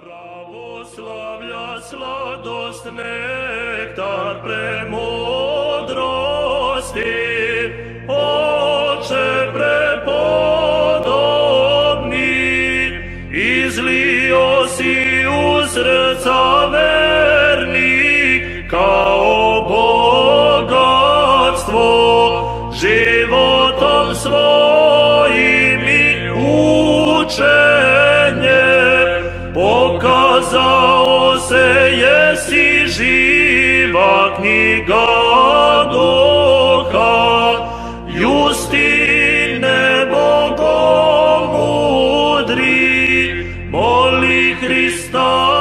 Pravoslavlja sladost, nektar premudrosti, Oče prepodobni, izlio si u srca vernik, kao bogatstvo, životom svojim i učenjem, pokazao se jesi živa knjiga duha, Justine bogomudri, moli Hrista